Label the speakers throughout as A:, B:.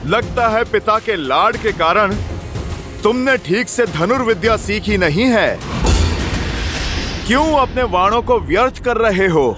A: लगता है पिता के लाड के कारण तुमने ठीक से धनुर्विद्या सीखी नहीं है। क्यों अपने बाणों को व्यर्थ कर रहे हो?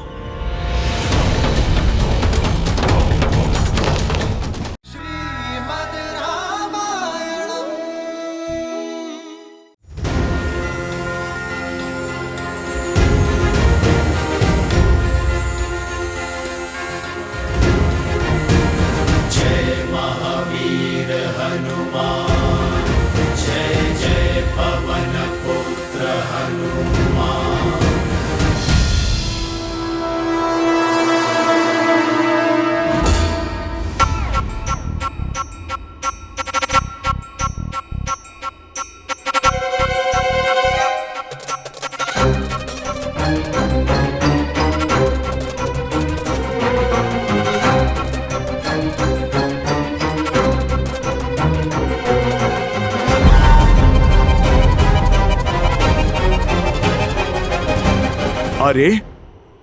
A: अरे,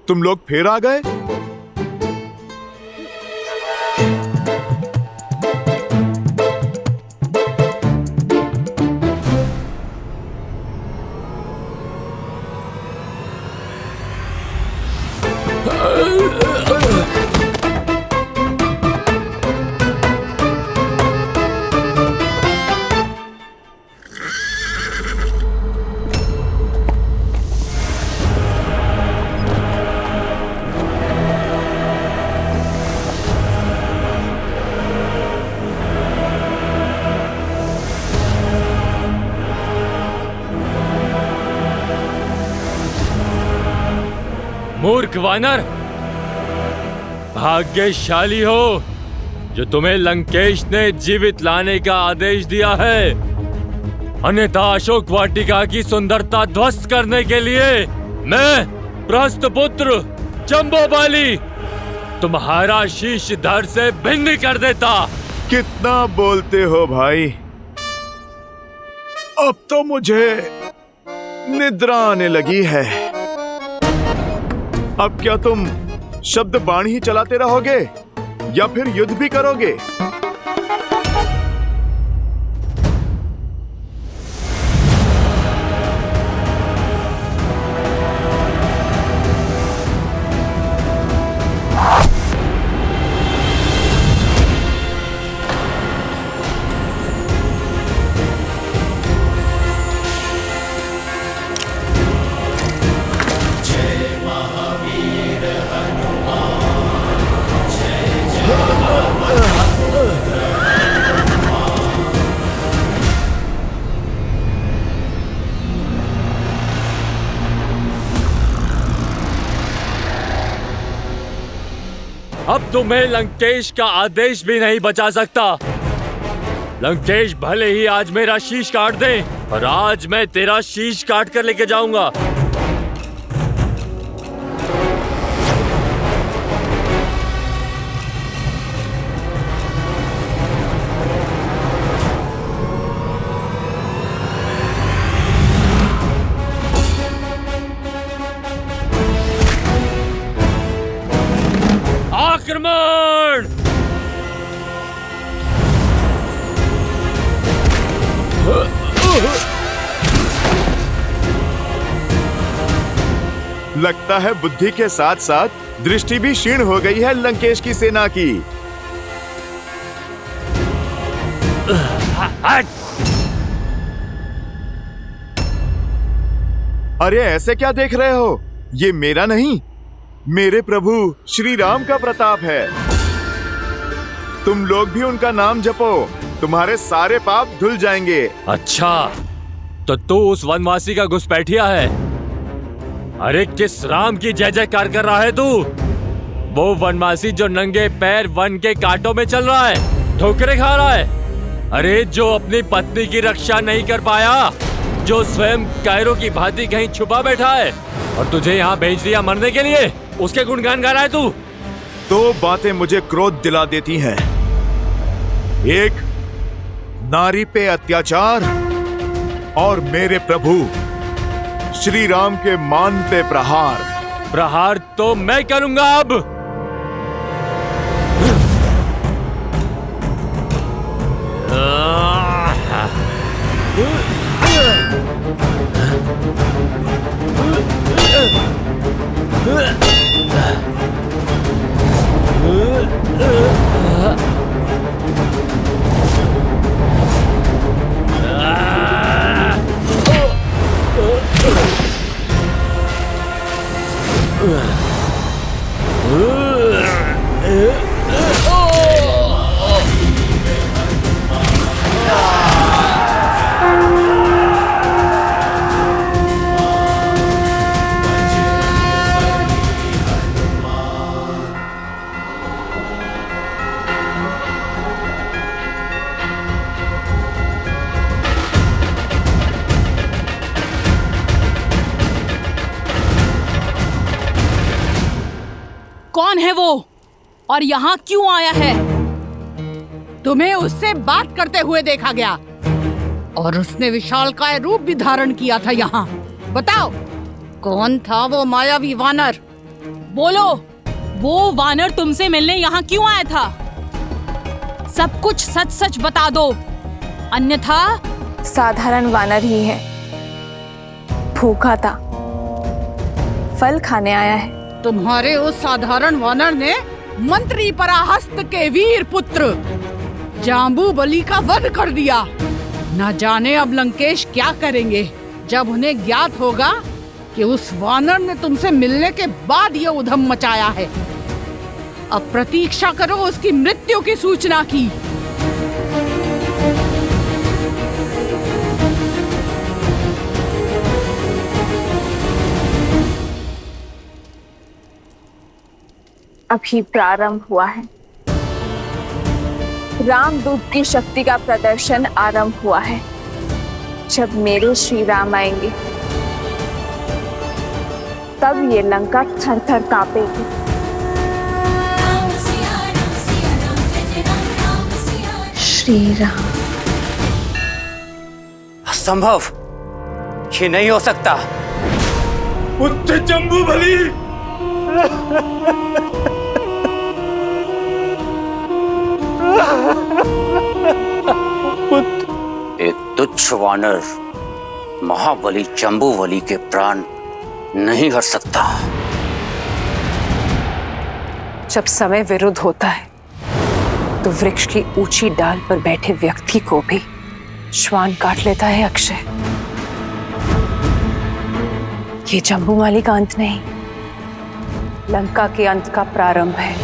A: तुम लोग फिर आ गए?
B: मूर्ख वानर, भाग्यशाली हो जो तुम्हें लंकेश ने जीवित लाने का आदेश दिया है। अन्यथा अशोक वाटिका की सुंदरता ध्वस्त करने के लिए मैं प्रहस्तपुत्र जम्बोबाली तुम्हारा शीश धड़ से भिन्न कर देता।
A: कितना बोलते हो भाई? अब तो मुझे निद्रा आने लगी है। अब क्या तुम शब्द बाण ही चलाते रहोगे या फिर युद्ध भी करोगे?
B: अब तुम्हें लंकेश का आदेश भी नहीं बचा सकता। लंकेश भले ही आज मेरा शीश काट दे, पर आज मैं तेरा शीश काट कर लेके जाऊंगा। आक्रमण!
A: लगता है बुद्धि के साथ साथ दृष्टि भी क्षीण हो गई है लंकेश की सेना की। अरे ऐसे क्या देख रहे हो? ये मेरा नहीं, मेरे प्रभु श्री राम का प्रताप है। तुम लोग भी उनका नाम जपो, तुम्हारे सारे पाप धुल जाएंगे।
B: अच्छा, तो तू उस वनवासी का घुसपैठिया है। अरे किस राम की जय जयकार कर रहा है तू? वो वनवासी जो नंगे पैर वन के कांटों में चल रहा है, ठोकरें खा रहा है। अरे जो अपनी पत्नी की रक्षा नहीं कर पाया, जो स्वयं कायरों की भांति कहीं छुपा बैठा है और तुझे यहाँ भेज दिया मरने के लिए, उसके गुणगान गा रहा है तू।
A: दो बातें मुझे क्रोध दिला देती हैं। एक, नारी पे अत्याचार, और मेरे प्रभु श्री राम के मान पे प्रहार।
B: प्रहार तो मैं करूंगा अब।
C: कौन है वो और यहाँ क्यों आया है?
D: तुम्हें उससे बात करते हुए देखा गया और उसने विशालकाय रूप भी धारण किया था यहाँ। बताओ, कौन था वो मायावी वानर?
C: बोलो, वो वानर तुमसे मिलने यहाँ क्यों आया था? सब कुछ सच सच बता दो, अन्यथा।
E: साधारण वानर ही है, भूखा था, फल खाने आया है।
D: तुम्हारे उस साधारण वानर ने मंत्री पराहस्त के वीर पुत्र जाम्बूबली का वध कर दिया। न जाने अब लंकेश क्या करेंगे जब उन्हें ज्ञात होगा कि उस वानर ने तुमसे मिलने के बाद ये उधम मचाया है। अब प्रतीक्षा करो उसकी मृत्यु की सूचना की।
E: अभी प्रारंभ हुआ है। रामदूत की शक्ति का प्रदर्शन आरंभ हुआ है। जब मेरे श्री राम आएंगे तब ये लंका थर थर कांपेगी। श्री राम।
F: असंभव, ये नहीं हो सकता।
B: पुत्र जम्बूबली,
F: एक तुच्छ वानर महाबली जम्बूबली के प्राण नहीं हर सकता।
E: जब समय विरुद्ध होता है तो वृक्ष की ऊंची डाल पर बैठे व्यक्ति को भी श्वान काट लेता है। अक्षय, ये जम्बूमाली का अंत नहीं, लंका के अंत का प्रारंभ है,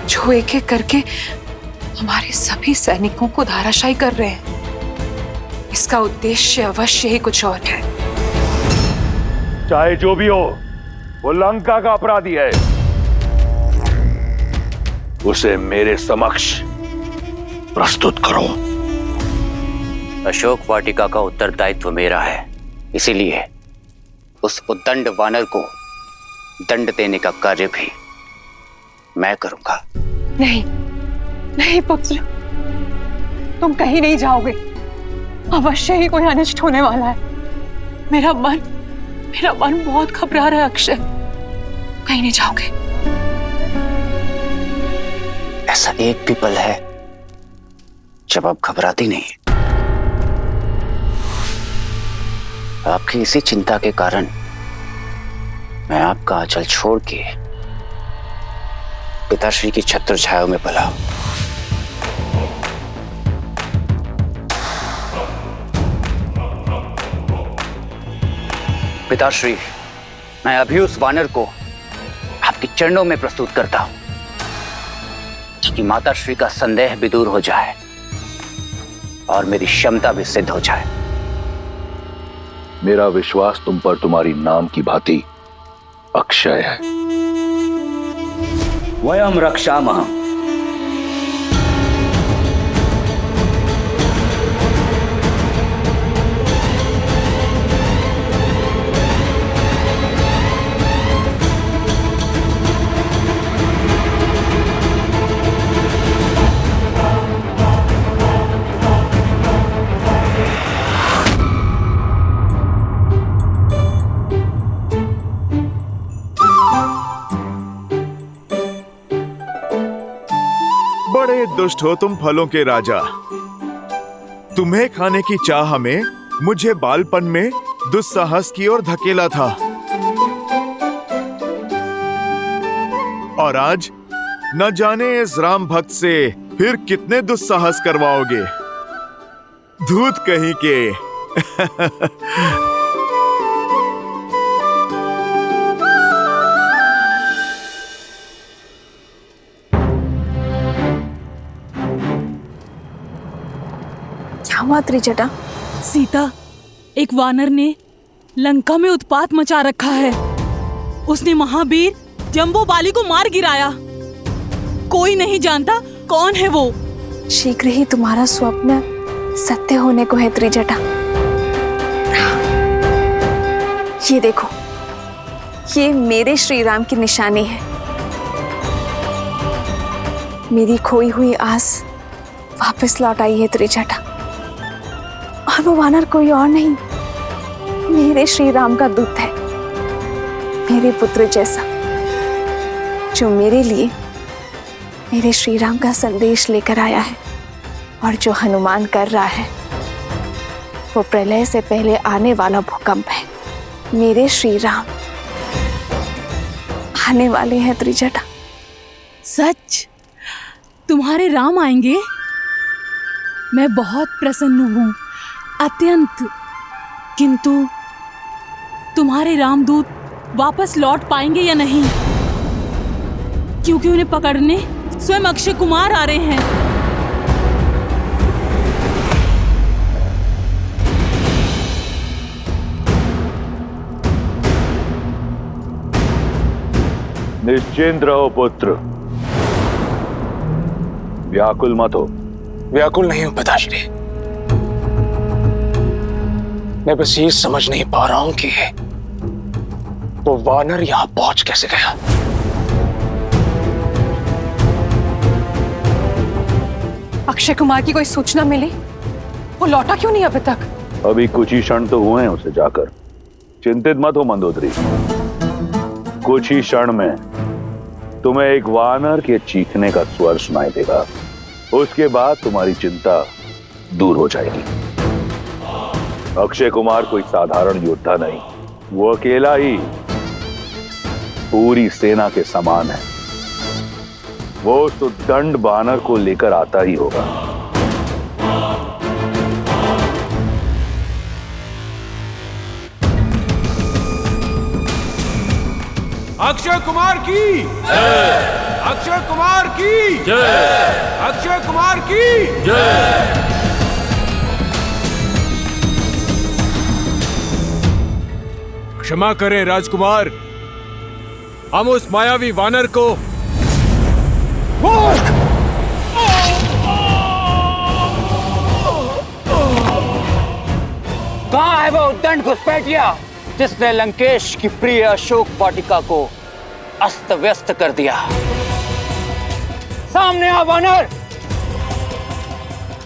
E: जो एक एक करके हमारे सभी सैनिकों को धाराशायी कर रहे हैं। इसका उद्देश्य अवश्य ही कुछ और है।
A: चाहे जो भी हो, वो लंका का अपराधी है। उसे मेरे समक्ष प्रस्तुत करो।
F: अशोक वाटिका का उत्तरदायित्व मेरा है, इसीलिए उस उद्दंड वानर को दंड देने का कार्य भी मैं करूंगा।
E: नहीं नहीं पुत्र, तुम कहीं नहीं जाओगे। अवश्य ही कोई अनिष्ट होने वाला है। मेरा मन बहुत घबरा रहा है अक्षय। कहीं नहीं जाओगे।
F: ऐसा एक भी पल है जब आप घबराती नहीं। आपकी इसी चिंता के कारण मैं आपका आंचल छोड़ के पिताश्री की छत्र छाया में पला। पिताश्री, मैं अभी उस वानर को आपके चरणों में प्रस्तुत करता हूं ताकि माताश्री का संदेह भी दूर हो जाए और मेरी क्षमता भी सिद्ध हो जाए।
A: मेरा विश्वास तुम पर तुम्हारी नाम की भांति अक्षय है।
F: वयम रक्षामः।
A: बड़े दुष्ट हो तुम फलों के राजा। तुम्हें खाने की चाह में मुझे बालपन में दुस्साहस की ओर धकेला था। और आज न जाने इस राम भक्त से फिर कितने दुस्साहस करवाओगे, धूत कहीं के।
G: क्या हुआ त्रिजटा?
C: सीता, एक वानर ने लंका में उत्पात मचा रखा है। उसने महावीर जम्बूबाली को मार गिराया। कोई नहीं जानता कौन है वो।
G: शीघ्र ही तुम्हारा स्वप्न सत्य होने को है त्रिजटा। ये देखो, ये मेरे श्री राम की निशानी है। मेरी खोई हुई आस वापस लौट आई है त्रिजटा। और वो वानर कोई और नहीं, मेरे श्री राम का दूत है, मेरे पुत्र जैसा, जो मेरे लिए मेरे श्री राम का संदेश लेकर आया है। और जो हनुमान कर रहा है वो प्रलय से पहले आने वाला भूकंप है। मेरे श्री राम आने वाले हैं त्रिजटा।
C: सच? तुम्हारे राम आएंगे? मैं बहुत प्रसन्न हूँ, अत्यंत। किंतु तुम्हारे रामदूत वापस लौट पाएंगे या नहीं? क्योंकि उन्हें पकड़ने स्वयं अक्षय कुमार आ रहे हैं।
H: निश्चिंत रहो पुत्र, व्याकुल मत हो।
I: व्याकुल नहीं हूं पिताश्री, मैं बस ये समझ नहीं पा रहा हूं कि वो वानर यहां पहुंच कैसे गया।
E: अक्षय कुमार की कोई सूचना मिली? वो लौटा क्यों नहीं अभी तक?
H: अभी कुछ ही क्षण तो हुए हैं उसे जाकर। चिंतित मत हो मंदोदरी, कुछ ही क्षण में तुम्हें एक वानर के चीखने का स्वर सुनाई देगा। उसके बाद तुम्हारी चिंता दूर हो जाएगी। अक्षय कुमार कोई साधारण योद्धा नहीं, वो अकेला ही पूरी सेना के समान है। वो उस उद्दंड वानर को लेकर आता ही होगा।
J: अक्षय कुमार की जय! अक्षय कुमार की जय! अक्षय कुमार की जय! क्षमा करें राजकुमार, हम उस मायावी वानर को
F: कहाँ है वो उद्दंड घुसपैठिया जिसने लंकेश की प्रिय अशोक वाटिका को अस्त व्यस्त कर दिया? सामने आ वानर,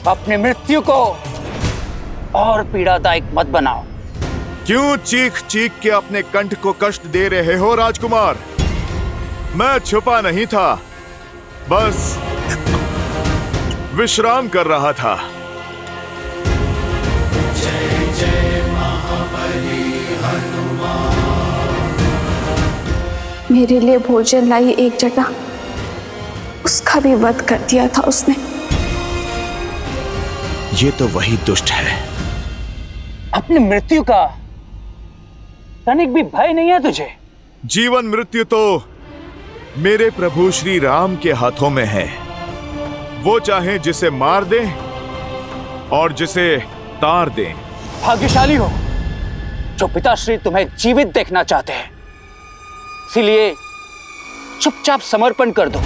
F: अपनी मृत्यु को और पीड़ादायक मत बनाओ।
A: क्यों चीख चीख के अपने कंठ को कष्ट दे रहे हो राजकुमार? मैं छुपा नहीं था, बस विश्राम कर रहा था।
K: जय जय महाबली हनुमान।
G: मेरे लिए भोजन लाई एक जटा, उसका भी वध कर दिया था उसने।
A: ये तो वही दुष्ट है।
F: अपनी मृत्यु का तनिक भी भय नहीं है तुझे?
A: जीवन मृत्यु तो मेरे प्रभु श्री राम के हाथों में है। वो चाहे जिसे मार दें और जिसे तार दें।
F: भाग्यशाली हो जो पिताश्री तुम्हें जीवित देखना चाहते हैं, इसीलिए चुपचाप समर्पण कर दो।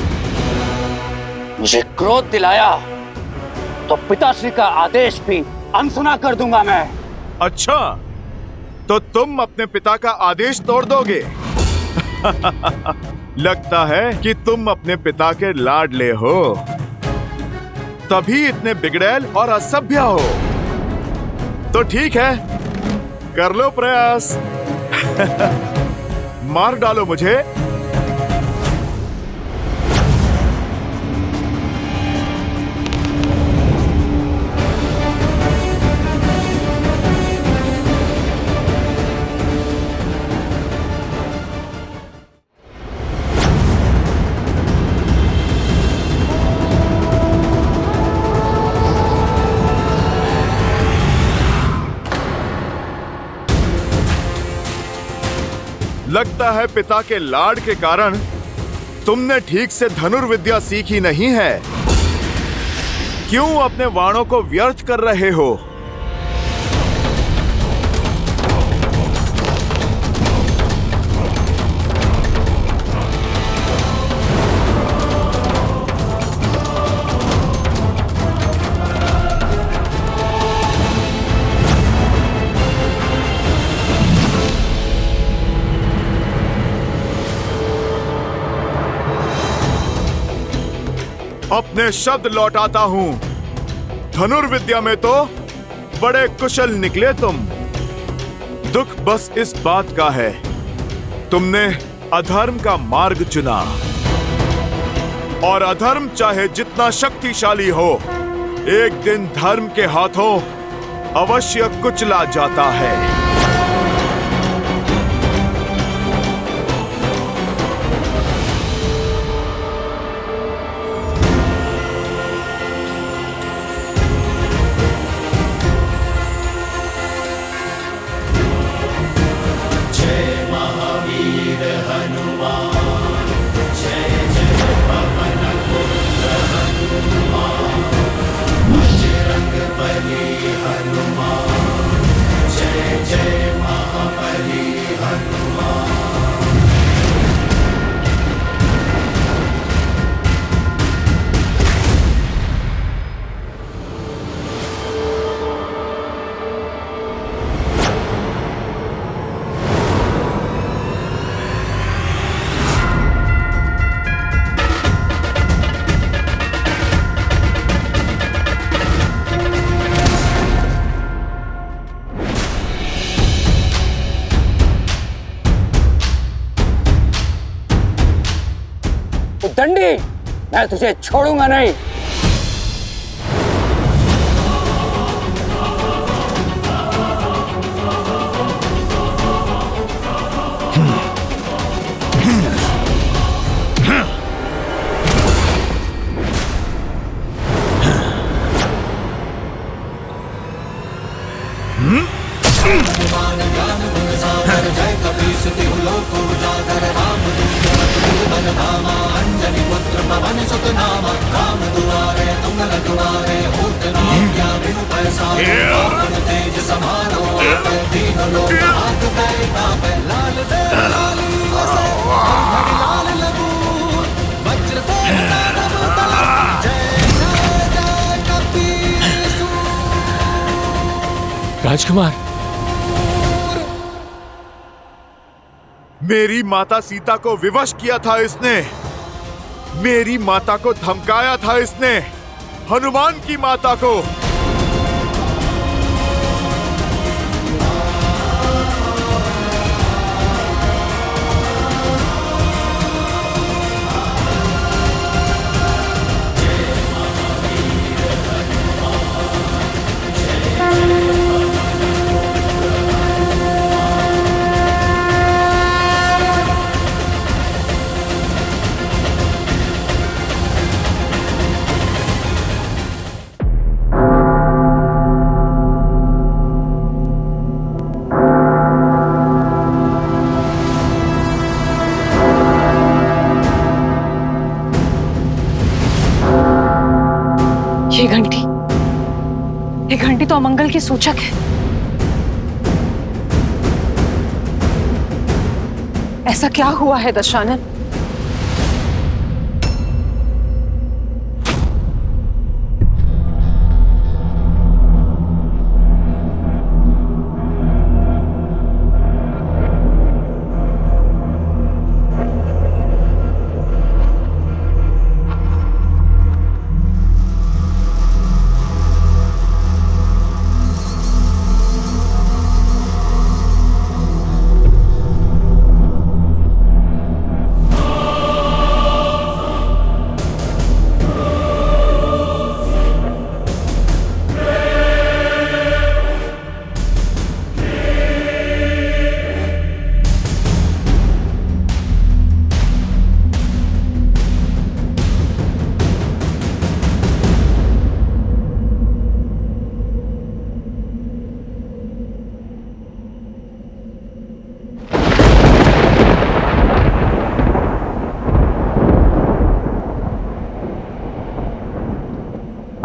F: मुझे क्रोध दिलाया तो पिताश्री का आदेश भी अनसुना कर दूंगा मैं।
A: अच्छा, तो तुम अपने पिता का आदेश तोड़ दोगे? लगता है कि तुम अपने पिता के लाडले हो, तभी इतने बिगड़ैल और असभ्य हो। तो ठीक है, कर लो प्रयास। मार डालो मुझे। लगता है पिता के लाड के कारण तुमने ठीक से धनुर्विद्या सीखी नहीं है। क्यों अपने बाणों को व्यर्थ कर रहे हो? अपने शब्द लौटाता हूं। धनुर्विद्या में तो बड़े कुशल निकले तुम। दुख बस इस बात का है, तुमने अधर्म का मार्ग चुना। और अधर्म चाहे जितना शक्तिशाली हो, एक दिन धर्म के हाथों अवश्य कुचला जाता है।
F: दंडी, मैं तुझे छोड़ूंगा नहीं।
B: राजकुमार,
A: मेरी माता सीता को विवश किया था इसने। मेरी माता को धमकाया था इसने, हनुमान की माता को।
E: ये घंटी तो अमंगल की सूचक है। ऐसा क्या हुआ है दशानन?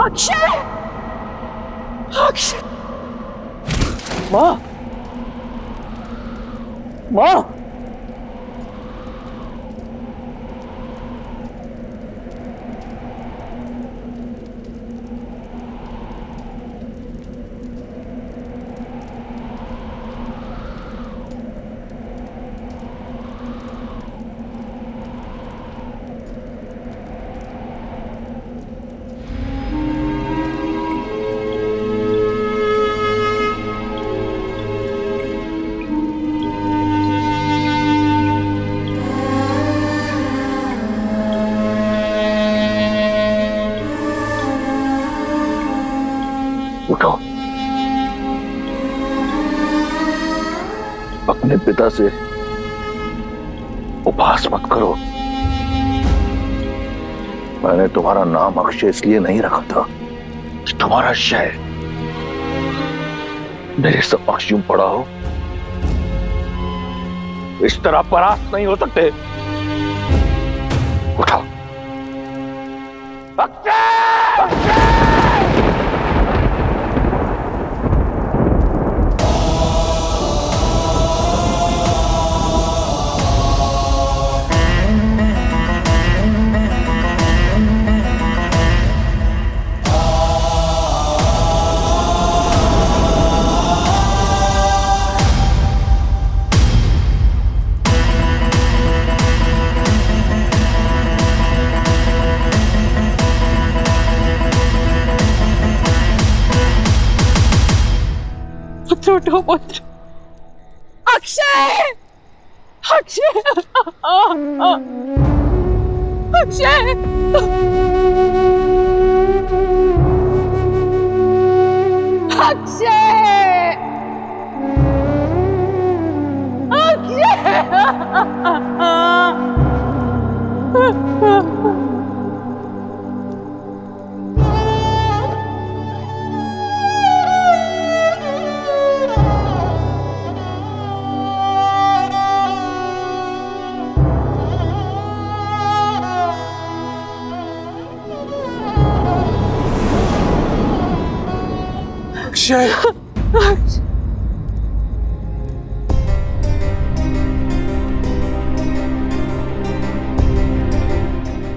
E: अक्षय! अक्षय! माँ! माँ!
H: उठो, अपने पिता से उपहास मत करो। मैंने तुम्हारा नाम अक्षय इसलिए नहीं रखा था कि तुम्हारा शय मेरे समक्ष यूं पड़ा हो। इस तरह परास्त नहीं हो सकते। उठो। अक्षय! अक्षय!
E: उठो पुत्र। अक्षय! अक्षय! अक्षय!
I: अक्षय!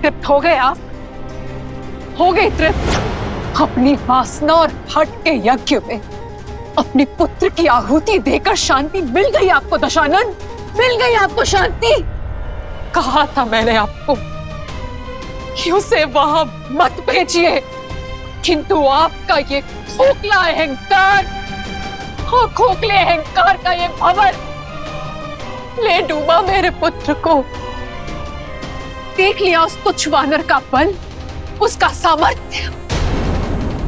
E: तृप्त हो गए आप? हो गए तृप्त? अपनी वासना और हट के यज्ञ में अपने पुत्र की आहुति देकर शांति मिल गई आपको दशानन? मिल गई आपको शांति? कहा था मैंने आपको कि उसे वहां मत भेजिए, किंतु आपका ये खोखला अहंकार, खोखले अहंकार का ये भंवर ले डूबा मेरे पुत्र को। देख लिया उस तुच्छ वानर का बल, उसका सामर्थ्य।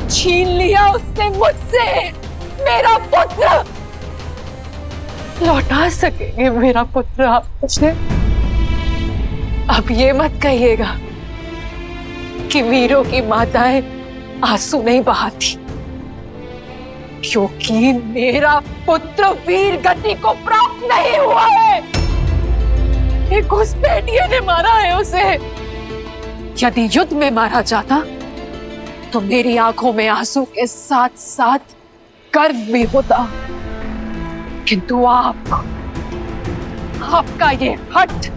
E: छीन लिया उसने मुझसे मेरा पुत्र। लौटा सकेंगे मेरा पुत्र आप मुझे? अब ये मत कहिएगा कि वीरों की माताएं आंसू नहीं बहाती, क्योंकि मेरा पुत्र वीर गति को प्राप्त नहीं हुआ है। एक घुसपैठिए ने मारा है उसे। यदि युद्ध में मारा जाता तो मेरी आंखों में आंसू के साथ साथ गर्व भी होता, किंतु आपका ये हठ,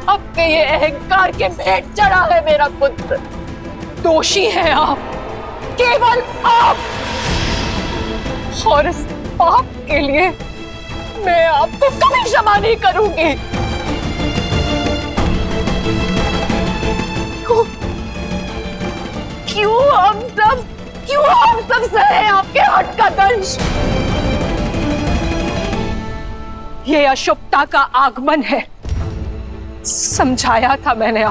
E: आपके ये अहंकार के भेंट चढ़ा है मेरा पुत्र। दोषी है आप, केवल आप। और इस पाप के लिए मैं आपको कभी क्षमा नहीं करूंगी। क्यों हम सब सहे आपके हट का दंश? ये अशुभता का आगमन है। समझाया था मैंने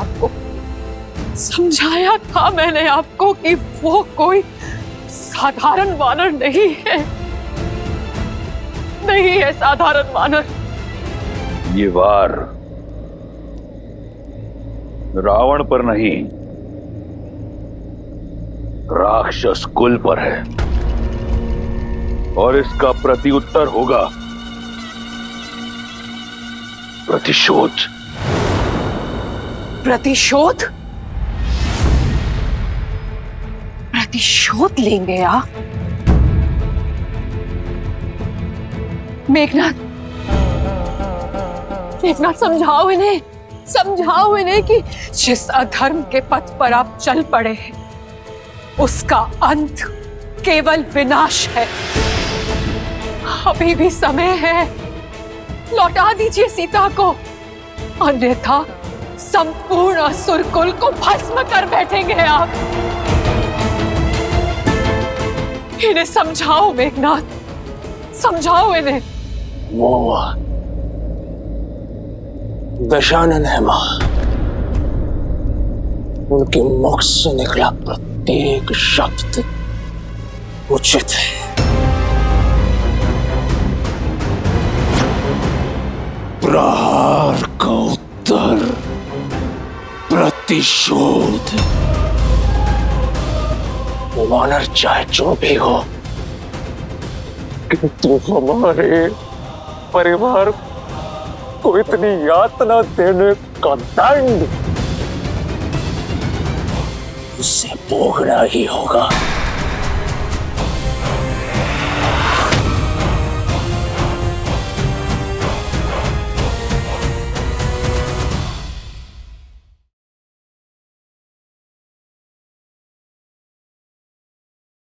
E: आपको कि वो कोई साधारण वानर नहीं है साधारण वानर।
H: ये वार रावण पर नहीं, राक्षस कुल पर है, और इसका प्रत्युत्तर होगा प्रतिशोध।
E: प्रतिशोध लेंगे आप। मेघनाथ, मेघनाथ समझाओ इन्हें कि जिस अधर्म के पथ पर आप चल पड़े हैं उसका अंत केवल विनाश है। अभी भी समय है, लौटा दीजिए सीता को, अन्यथा संपूर्ण असुर कुल को भस्म कर बैठेंगे आप। इन्हें समझाओ मेघनाथ, समझाओ इन्हें।
I: वो दशानन है मां, उनके मुख से निकला प्रत्येक शब्द उचित है। प्रहार का उत्तर प्रतिशोध। वानर चाहे जो भी हो, किंतु हमारे परिवार को इतनी यातना देने का दंड उसे भोगना ही होगा।